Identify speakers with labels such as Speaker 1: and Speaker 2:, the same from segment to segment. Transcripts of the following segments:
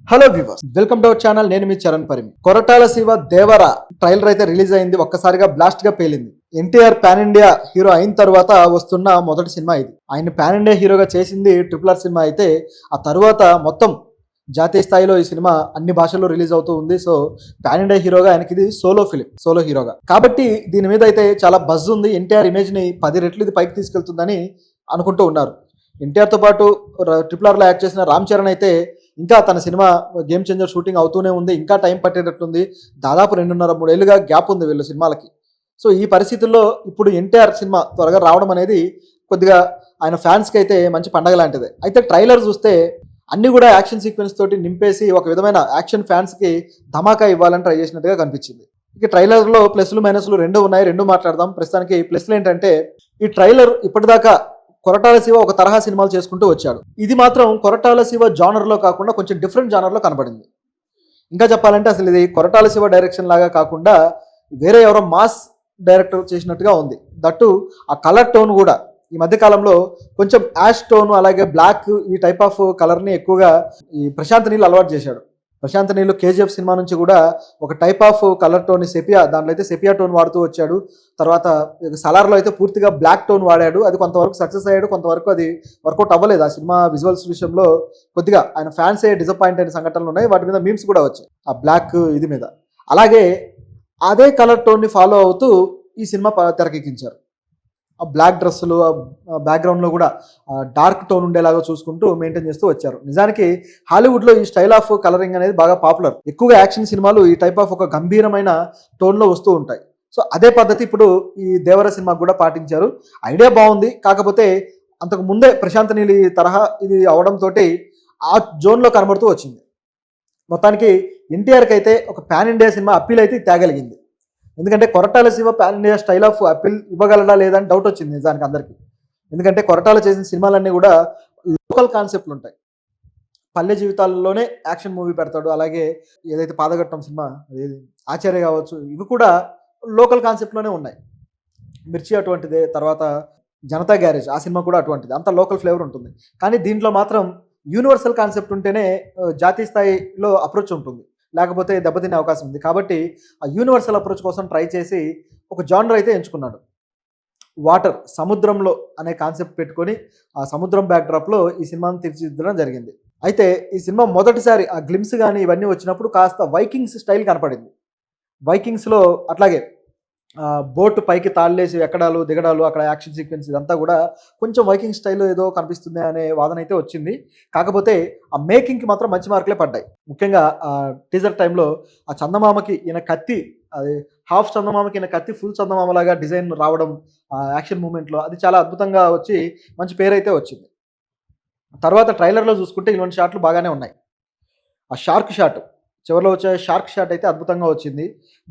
Speaker 1: Hello viewers, welcome to our channel. నేను మీ చరణ్ పరిమి. కొరటాల శివ దేవర trailer అయితే release అయింది. ఒక్కసారిగా బ్లాస్ట్ గా పేలింది. ఎన్టీఆర్ పాన్ ఇండియా హీరో అయిన తర్వాత వస్తున్న మొదటి సినిమా ఇది. ఆయన పాన్ ఇండియా హీరోగా చేసింది RRR సినిమా అయితే, ఆ తర్వాత మొత్తం జాతీయ స్థాయిలో ఈ సినిమా అన్ని భాషల్లో రిలీజ్ అవుతూ ఉంది. సో పాన్ ఇండియా హీరోగా ఆయనకి ఇది సోలో హీరోగా కాబట్టి దీని మీద అయితే చాలా బజ్ ఉంది. ఎన్టీఆర్ ఇమేజ్ ని 10 రెట్లు ఇది పైకి తీసుకెళ్తుందని అనుకుంటూ ఉన్నారు. ఎన్టీఆర్తో పాటు RRRలో యాక్ట్ చేసిన రామ్ చరణ్ అయితే ఇంకా తన సినిమా గేమ్ చేంజర్ షూటింగ్ అవుతూనే ఉంది. ఇంకా టైం పట్టేటట్టుంది. దాదాపు 2.5-3 ఏళ్ళుగా గ్యాప్ ఉంది వీళ్ళ సినిమాలకి. సో ఈ పరిస్థితుల్లో ఇప్పుడు ఎన్టీఆర్ సినిమా త్వరగా రావడం అనేది కొద్దిగా ఆయన ఫ్యాన్స్కి అయితే మంచి పండగ లాంటిదే. అయితే ట్రైలర్ చూస్తే అన్ని కూడా యాక్షన్ సీక్వెన్స్ తోటి నింపేసి ఒక విధమైన యాక్షన్ ఫ్యాన్స్కి ధమాకా ఇవ్వాలని ట్రై చేసినట్టుగా కనిపించింది. ఇక ట్రైలర్లో ప్లస్లు మైనస్లు రెండు ఉన్నాయి. రెండు మాట్లాడదాం. ప్రస్తుతానికి ప్లస్లు ఏంటంటే, ఈ ట్రైలర్ ఇప్పటిదాకా కొరటాల శివ ఒక తరహా సినిమాలు చేసుకుంటూ వచ్చాడు. ఇది మాత్రం కొరటాల శివ జానర్లో కాకుండా కొంచెం డిఫరెంట్ జానర్లో కనబడింది. ఇంకా చెప్పాలంటే అసలు ఇది కొరటాల శివ డైరెక్షన్ లాగా కాకుండా వేరే ఎవరో మాస్ డైరెక్టర్ చేసినట్టుగా ఉంది. దట్టు ఆ కలర్ టోన్ కూడా ఈ మధ్య కాలంలో కొంచెం యాష్ టోన్, అలాగే బ్లాక్, ఈ టైప్ ఆఫ్ కలర్ని ఎక్కువగా ఈ ప్రశాంత్ నీల్ అలవాటు చేశాడు. ప్రశాంత్ నీల్ KGF సినిమా నుంచి కూడా ఒక type of colour tone sepia, దాంట్లో అయితే సెపియా టోన్ వాడుతూ వచ్చాడు. తర్వాత సలార్లో అయితే పూర్తిగా బ్లాక్ టోన్ వాడాడు. అది కొంతవరకు సక్సెస్ అయ్యాడు, కొంతవరకు అది వర్కౌట్ అవ్వలేదు. ఆ సినిమా విజువల్స్ విషయంలో కొద్దిగా ఆయన ఫ్యాన్సే డిసప్పాయింట్ అయిన సంఘటనలు ఉన్నాయి. వాటి మీద మీమ్స్ కూడా వచ్చాయి ఆ బ్లాక్ ఇది మీద. అలాగే అదే కలర్ టోన్ని ఫాలో అవుతూ ఈ సినిమా తెరకెక్కించారు. ఆ బ్లాక్ డ్రెస్సులు, బ్యాక్గ్రౌండ్లో కూడా డార్క్ టోన్ ఉండేలాగా చూసుకుంటూ మెయింటైన్ చేస్తూ వచ్చారు. నిజానికి హాలీవుడ్లో ఈ స్టైల్ ఆఫ్ కలరింగ్ అనేది బాగా పాపులర్. ఎక్కువగా యాక్షన్ సినిమాలు ఈ టైప్ ఆఫ్ ఒక గంభీరమైన టోన్లో వస్తూ ఉంటాయి. సో అదే పద్ధతి ఇప్పుడు ఈ దేవర సినిమాకు కూడా పాటించారు. ఐడియా బాగుంది. కాకపోతే అంతకు ముందే ప్రశాంత్ నీల్ తరహా ఇది అవడంతో ఆ జోన్లో కనబడుతూ వచ్చింది. మొత్తానికి ఎన్టీఆర్కి అయితే ఒక పాన్ ఇండియా సినిమా అప్పీల్ అయితే తేగలిగింది. ఎందుకంటే Koratala Siva pan India style of appeal ఇవ్వగలడా లేదా అని డౌట్ వచ్చింది నిజానికి అందరికీ. ఎందుకంటే కొరటాల చేసిన సినిమాలన్నీ కూడా లోకల్ కాన్సెప్ట్లు ఉంటాయి. పల్లె జీవితాల్లోనే యాక్షన్ మూవీ పెడతాడు. అలాగే ఏదైతే పాదఘట్టం సినిమా, ఆచార్య కావచ్చు, ఇవి కూడా లోకల్ కాన్సెప్ట్లోనే ఉన్నాయి. మిర్చి అటువంటిదే, తర్వాత జనతా గ్యారేజ్ ఆ సినిమా కూడా అటువంటిది. అంత లోకల్ ఫ్లేవర్ ఉంటుంది. కానీ దీంట్లో మాత్రం యూనివర్సల్ కాన్సెప్ట్ ఉంటేనే జాతీయ స్థాయిలో అప్రోచ్ ఉంటుంది, లేకపోతే దెబ్బతినే అవకాశం ఉంది. కాబట్టి ఆ యూనివర్సల్ అప్రోచ్ కోసం ట్రై చేసి ఒక జానర్ అయితే ఎంచుకున్నాడు. వాటర్, సముద్రంలో అనే కాన్సెప్ట్ పెట్టుకొని ఆ సముద్రం బ్యాక్డ్రాప్లో ఈ సినిమాను తీర్చిదిద్దడం జరిగింది. అయితే ఈ సినిమా మొదటిసారి ఆ గ్లిమ్స్ కానీ ఇవన్నీ వచ్చినప్పుడు కాస్త వైకింగ్స్ స్టైల్ కనపడింది. వైకింగ్స్లో అట్లాగే బోట్ పైకి తాళ్ళేసి ఎక్కడాలు దిగడాలు, అక్కడ యాక్షన్ సీక్వెన్స్ ఇదంతా కూడా కొంచెం వైకింగ్ స్టైల్లో ఏదో కనిపిస్తుంది అనే వాదన అయితే వచ్చింది. కాకపోతే ఆ మేకింగ్కి మాత్రం మంచి మార్కులే పడ్డాయి. ముఖ్యంగా టీజర్ టైంలో ఆ చందమామకి ఈయన కత్తి, అది హాఫ్ చందమామకి ఈయన కత్తి ఫుల్ చందమామలాగా డిజైన్ రావడం యాక్షన్ మూమెంట్లో అది చాలా అద్భుతంగా వచ్చి మంచి పేరైతే వచ్చింది. తర్వాత ట్రైలర్లో చూసుకుంటే ఇలాంటి షాట్లు బాగానే ఉన్నాయి. ఆ షార్క్ షాట్, చివరిలో వచ్చే షార్క్ షాట్ అయితే అద్భుతంగా వచ్చింది.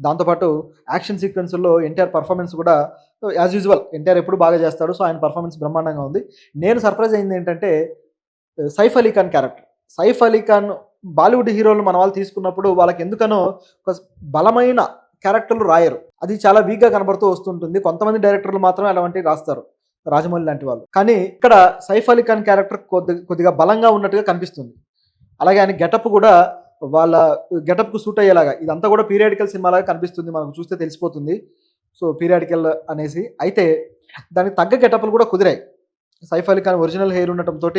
Speaker 1: దాంతోపాటు యాక్షన్ సీక్వెన్స్లో ఎన్టీఆర్ పర్ఫార్మెన్స్ కూడా యాజ్ యూజువల్ ఎన్టీఆర్ ఎప్పుడు బాగా చేస్తాడు. సో ఆయన పర్ఫార్మెన్స్ బ్రహ్మాండంగా ఉంది. నేను సర్ప్రైజ్ అయింది ఏంటంటే సైఫ్ అలీ ఖాన్ క్యారెక్టర్. సైఫ్ అలీ ఖాన్ బాలీవుడ్ హీరోలు మన వాళ్ళు తీసుకున్నప్పుడు వాళ్ళకి ఎందుకనో ఒక బలమైన క్యారెక్టర్లు రాయరు. అది చాలా వీక్గా కనబడుతూ వస్తుంటుంది. కొంతమంది డైరెక్టర్లు మాత్రమే అలాంటివి రాస్తారు, రాజమౌళి లాంటి వాళ్ళు. కానీ ఇక్కడ సైఫ్ అలీ ఖాన్ క్యారెక్టర్ కొద్దిగా బలంగా ఉన్నట్టుగా కనిపిస్తుంది. అలాగే ఆయన గెటప్ కూడా వాళ్ళ గెటప్కు సూట్ అయ్యేలాగా, ఇదంతా కూడా పీరియాడికల్ సినిమాలాగా కనిపిస్తుంది, మనకు చూస్తే తెలిసిపోతుంది. సో పీరియాడికల్ అనేసి అయితే దానికి తగ్గ గెటప్లు కూడా కుదిరాయి. సైఫ్ అలీ ఖాన్ ఒరిజినల్ హెయిర్ ఉండటంతో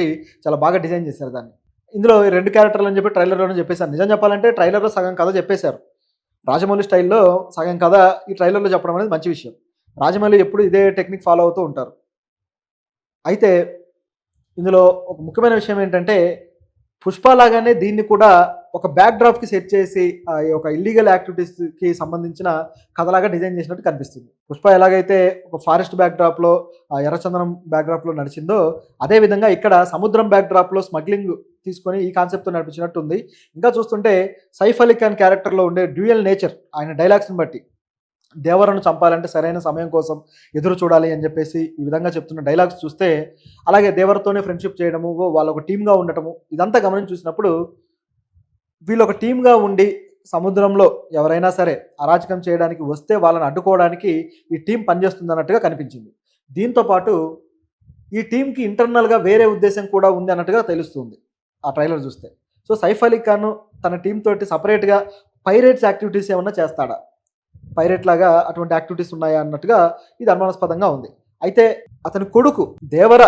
Speaker 1: చాలా బాగా డిజైన్ చేశారు దాన్ని. ఇందులో 2 క్యారెక్టర్లు అని చెప్పి ట్రైలర్లోనే చెప్పేశారు. నిజం చెప్పాలంటే ట్రైలర్లో సగం కథ చెప్పేశారు. రాజమౌళి స్టైల్లో సగం కథ ఈ ట్రైలర్లో చెప్పడం అనేది మంచి విషయం. రాజమౌళి ఎప్పుడు ఇదే టెక్నిక్ ఫాలో అవుతూ ఉంటారు. అయితే ఇందులో ఒక ముఖ్యమైన విషయం ఏంటంటే, పుష్ప లాగానే దీన్ని కూడా ఒక బ్యాక్ డ్రాప్కి సెట్ చేసి ఒక ఇల్లీగల్ యాక్టివిటీస్కి సంబంధించిన కథలాగా డిజైన్ చేసినట్టు కనిపిస్తుంది. పుష్ప ఎలాగైతే ఒక ఫారెస్ట్ బ్యాక్ డ్రాప్లో, ఎర్రచందనం బ్యాక్ డ్రాప్లో నడిచిందో, అదేవిధంగా ఇక్కడ సముద్రం బ్యాక్ డ్రాప్లో స్మగ్లింగ్ తీసుకొని ఈ కాన్సెప్ట్తో నడిపించినట్టు ఉంది. ఇంకా చూస్తుంటే సైఫ్ అలీ ఖాన్ క్యారెక్టర్లో ఉండే డ్యూయల్ నేచర్, ఆయన డైలాగ్స్ని బట్టి దేవరను చంపాలంటే సరైన సమయం కోసం ఎదురు చూడాలి అని చెప్పేసి ఈ విధంగా చెప్తున్న డైలాగ్స్ చూస్తే, అలాగే దేవరతోనే ఫ్రెండ్షిప్ చేయడము, వాళ్ళు ఒక టీమ్గా ఉండటము, ఇదంతా గమనించి చూసినప్పుడు వీళ్ళు ఒక టీమ్గా ఉండి సముద్రంలో ఎవరైనా సరే అరాచకం చేయడానికి వస్తే వాళ్ళని అడ్డుకోవడానికి ఈ టీం పనిచేస్తుంది అన్నట్టుగా కనిపించింది. దీంతోపాటు ఈ టీంకి ఇంటర్నల్గా వేరే ఉద్దేశం కూడా ఉంది అన్నట్టుగా తెలుస్తుంది ఆ ట్రైలర్ చూస్తే. సో సైఫ్ అలీ ఖాన్ తన టీం తోటి సపరేట్గా పైరేట్స్ యాక్టివిటీస్ ఏమన్నా చేస్తాడా, పైరేట్ లాగా అటువంటి యాక్టివిటీస్ ఉన్నాయా అన్నట్టుగా ఇది అనుమానాస్పదంగా ఉంది. అయితే అతని కొడుకు దేవర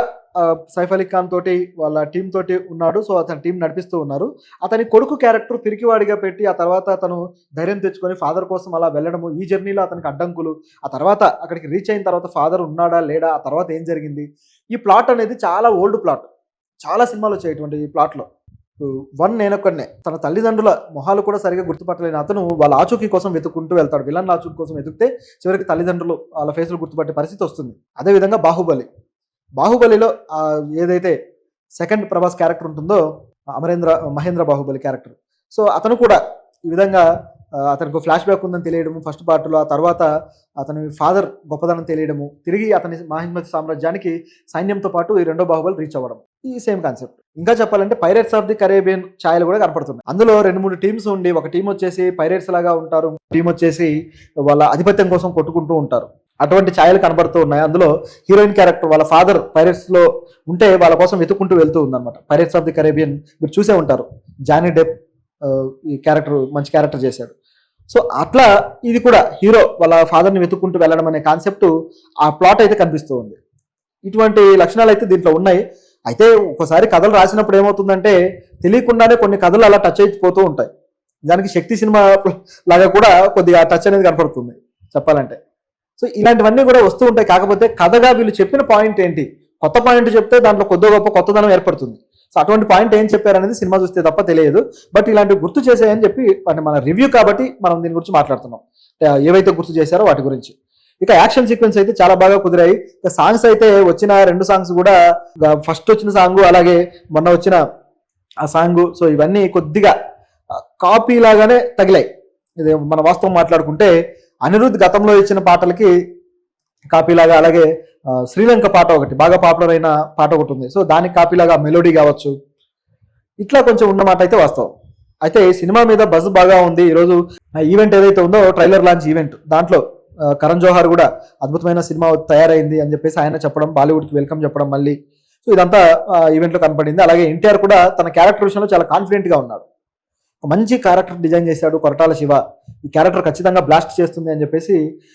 Speaker 1: సైఫ్ అలీ ఖాన్ తోటి వాళ్ళ టీం తోటి ఉన్నాడు. సో అతని టీం నడిపిస్తూ ఉన్నారు. అతని కొడుకు క్యారెక్టర్ పిరికివాడిగా పెట్టి ఆ తర్వాత అతను ధైర్యం తెచ్చుకొని ఫాదర్ కోసం అలా వెళ్ళడము, ఈ జర్నీలో అతనికి అడ్డంకులు, ఆ తర్వాత అక్కడికి రీచ్ అయిన తర్వాత ఫాదర్ ఉన్నాడా లేడా, ఆ తర్వాత ఏం జరిగింది, ఈ ప్లాట్ అనేది చాలా ఓల్డ్ ప్లాట్. చాలా సినిమాలు వచ్చాయి ఇటువంటి ఈ ప్లాట్లో. వన్ నేనొక్కడనే తన తల్లిదండ్రుల మొహాలు కూడా సరిగా గుర్తుపట్టలేని అతను వాళ్ళ ఆచూకీ కోసం వెతుక్కుంటూ వెళ్తాడు. విలన్ ఆచూకీ కోసం వెతుకుతే చివరికి తల్లిదండ్రులు వాళ్ళ ఫేసులు గుర్తుపట్టే పరిస్థితి వస్తుంది. అదేవిధంగా బాహుబలిలో ఏదైతే సెకండ్ ప్రభాస్ క్యారెక్టర్ ఉంటుందో మహేంద్ర బాహుబలి క్యారెక్టర్, సో అతను కూడా ఈ విధంగా అతనికి ఫ్లాష్ బ్యాక్ ఉందని తెలియడము ఫస్ట్ పార్ట్లో, ఆ తర్వాత అతని ఫాదర్ గొప్పదనం తెలియడము, తిరిగి అతని మహిమతి సామ్రాజ్యానికి సైన్యంతో పాటు ఈ రెండో బాహుబలి రీచ్ అవ్వడం, ఈ సేమ్ కాన్సెప్ట్. ఇంకా చెప్పాలంటే పైరేట్స్ ఆఫ్ ది కరేబియన్ ఛాయలు కూడా కనపడుతుంది. అందులో 2-3 టీమ్స్ ఉండి, ఒక టీం వచ్చేసి పైరేట్స్ లాగా ఉంటారు, టీం వచ్చేసి వాళ్ళ ఆధిపత్యం కోసం కొట్టుకుంటూ ఉంటారు. అటువంటి ఛాయలు కనబడుతూ ఉన్నాయి. అందులో హీరోయిన్ క్యారెక్టర్ వాళ్ళ ఫాదర్ పైరేట్స్ లో ఉంటే వాళ్ళ కోసం వెతుక్కుంటూ వెళ్తూ ఉందన్నమాట. పైరేట్స్ ఆఫ్ ది కరేబియన్ మీరు చూసే ఉంటారు. జానీ డెప్ ఈ క్యారెక్టర్ మంచి క్యారెక్టర్ చేశాడు. సో అట్లా ఇది కూడా హీరో వాళ్ళ ఫాదర్ని వెతుక్కుంటూ వెళ్ళడం అనే కాన్సెప్ట్ ఆ ప్లాట్ అయితే కనిపిస్తూ ఉంది. ఇటువంటి లక్షణాలు అయితే దీంట్లో ఉన్నాయి. అయితే ఒకసారి కథలు రాసినప్పుడు ఏమవుతుందంటే తెలియకుండానే కొన్ని కథలు అలా టచ్ అయిపోతూ ఉంటాయి. దానికి శక్తి సినిమా లాగా కూడా కొద్దిగా టచ్ అనేది కనపడుతుంది చెప్పాలంటే. సో ఇలాంటివన్నీ కూడా వస్తూ ఉంటాయి. కాకపోతే కథగా వీళ్ళు చెప్పిన పాయింట్ ఏంటి, కొత్త పాయింట్ చెప్తే దాంట్లో కొద్ది గొప్ప కొత్తదనం ఏర్పడుతుంది. సో అటువంటి పాయింట్ ఏం చెప్పారనేది సినిమా చూస్తే తప్ప తెలియదు. బట్ ఇలాంటివి గుర్తు చేసాయని చెప్పి మన రివ్యూ కాబట్టి మనం దీని గురించి మాట్లాడుతున్నాం, ఏవైతే గుర్తు చేశారో వాటి గురించి. ఇక యాక్షన్ సీక్వెన్స్ అయితే చాలా బాగా కుదిరాయి. ఇక సాంగ్స్ అయితే వచ్చిన 2 సాంగ్స్ కూడా, ఫస్ట్ వచ్చిన సాంగ్ అలాగే మొన్న వచ్చిన ఆ సాంగ్, సో ఇవన్నీ కొద్దిగా కాపీ లాగానే తగిలాయి. ఇది మన వాస్తవం మాట్లాడుకుంటే అనిరుద్ధ్ గతంలో ఇచ్చిన పాటలకి కాపీలాగా, అలాగే శ్రీలంక పాట ఒకటి బాగా పాపులర్ అయిన పాట ఒకటి ఉంది, సో దానికి కాపీలాగా మెలోడీ కావచ్చు, ఇట్లా కొంచెం ఉన్నమాట అయితే వాస్తవం. అయితే సినిమా మీద బజ్ బాగా ఉంది. ఈరోజు ఈవెంట్ ఏదైతే ఉందో ట్రైలర్ లాంచ్ ఈవెంట్, దాంట్లో కరణ్ జోహార్ కూడా అద్భుతమైన సినిమా తయారైంది అని చెప్పేసి ఆయన చెప్పడం, బాలీవుడ్కి వెల్కమ్ చెప్పడం మళ్ళీ, సో ఇదంతా ఈవెంట్లో కనపడింది. అలాగే ఎన్టీఆర్ కూడా తన క్యారెక్టర్ విషయంలో చాలా కాన్ఫిడెంట్గా ఉన్నాడు. మంచి క్యారెక్టర్ డిజైన్ చేశాడు కొరటాల శివ, ఈ క్యారెక్టర్ ఖచ్చితంగా బ్లాస్ట్ చేస్తుంది అని చెప్పేసి